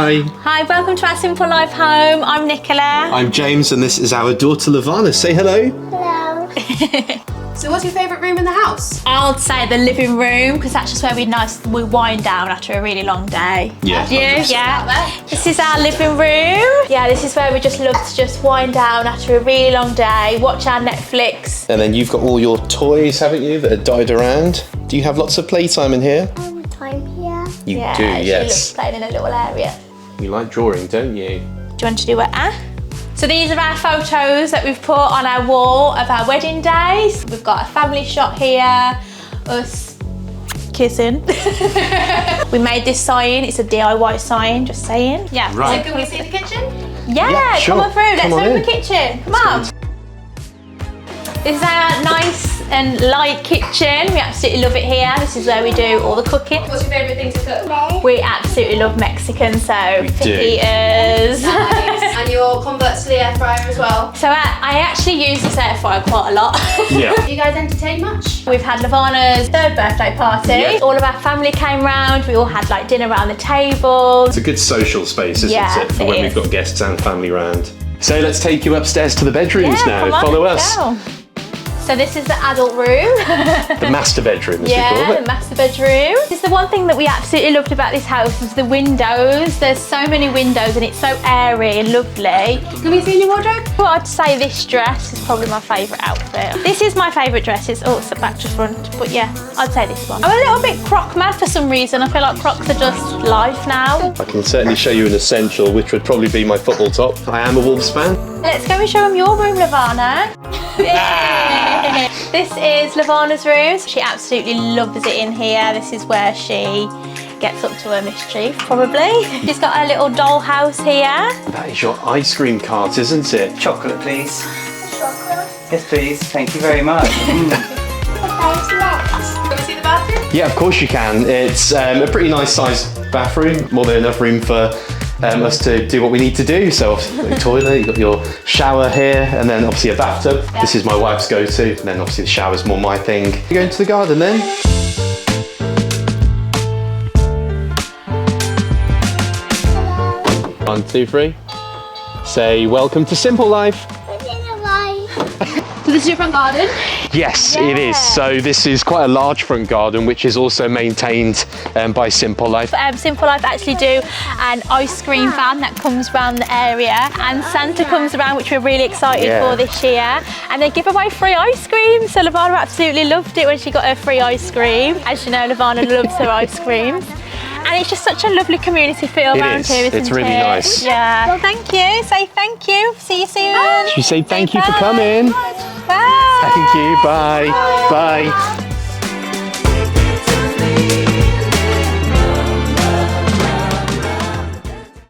Hi. Hi, welcome to our Simple Life home. I'm Nichola. I'm James and this is our daughter Lavana. Say hello. Hello. So what's your favourite room in the house? I'd say the living room, because that's just where we wind down after a really long day. Yeah. Yeah. This is our living room. Yeah, this is where we just love to just wind down after a really long day, watch our Netflix. And then you've got all your toys, haven't you, that are died around? Do you have lots of playtime in here? Time here. You Yeah, do, she yes. loves playing in a little area. You like drawing, don't you? Do you want to do it? So these are our photos that we've put on our wall of our wedding days. We've got a family shot here, us kissing. We made this sign, it's a DIY sign, just saying. Yeah. Right. So can we see the kitchen? Yeah, sure. come on through, let's Come on open in. the kitchen, come on. This is our nice and light kitchen. We absolutely love it here. This is where we do all the cooking. What's your favourite thing to cook? We absolutely love Mexican, so fajitas. Nice. And your converts to the air fryer as well. So I actually use this air fryer quite a lot. Yeah. Do you guys entertain much? We've had Lavana's 3rd birthday party. Yeah. All of our family came round. We all had like dinner around the table. It's a good social space, isn't Yeah, it, for it when is. we've got guests and family round. So let's take you upstairs to the bedrooms now. come on, Follow let's us. go. So this is the adult room. The master bedroom, as we Yeah, call the it. master bedroom. It's the one thing that we absolutely loved about this house was the windows. There's so many windows and it's so airy and lovely. Can we see in your wardrobe? Well, I'd say this dress is probably my favourite outfit. This is my favourite dress. It's back to front, but yeah, I'd say this one. I'm a little bit croc mad for some reason. I feel like crocs are just life now. I can certainly show you an essential, which would probably be my football top. I am a Wolves fan. Let's go and show them your room, Lavana. This is Lavana's room. She absolutely loves it in here. This is where she gets up to her mischief, probably. She's got her little dollhouse here. That is your ice cream cart, isn't it? Chocolate, please. Chocolate. Yes, please. Thank you very much. Can we see the bathroom? Yeah, of course you can. It's a pretty nice sized bathroom, more than enough room for us to do what we need to do. So obviously you've got your toilet, you've got your shower here, and then obviously a bathtub. Yeah. This is my wife's go-to, and then obviously the shower's more my thing. You go into the garden then. 1, 2, 3. Say welcome to Simple Life. So this is your front garden? Yes, Yeah. it is. So this is quite a large front garden, which is also maintained by Simple Life. Simple Life actually do an ice cream van that comes around the area, and Santa comes around, which we're really excited for this year, and they give away free ice cream. So Lavana absolutely loved it when she got her free ice cream. As you know, Lavana loves her ice creams. And it's just such a lovely community feel around here, isn't it? It's really nice. Yeah. Well, thank you. Say thank you. See you soon. Should we say thank you for Bye. coming? Bye. Thank you. Bye. Bye.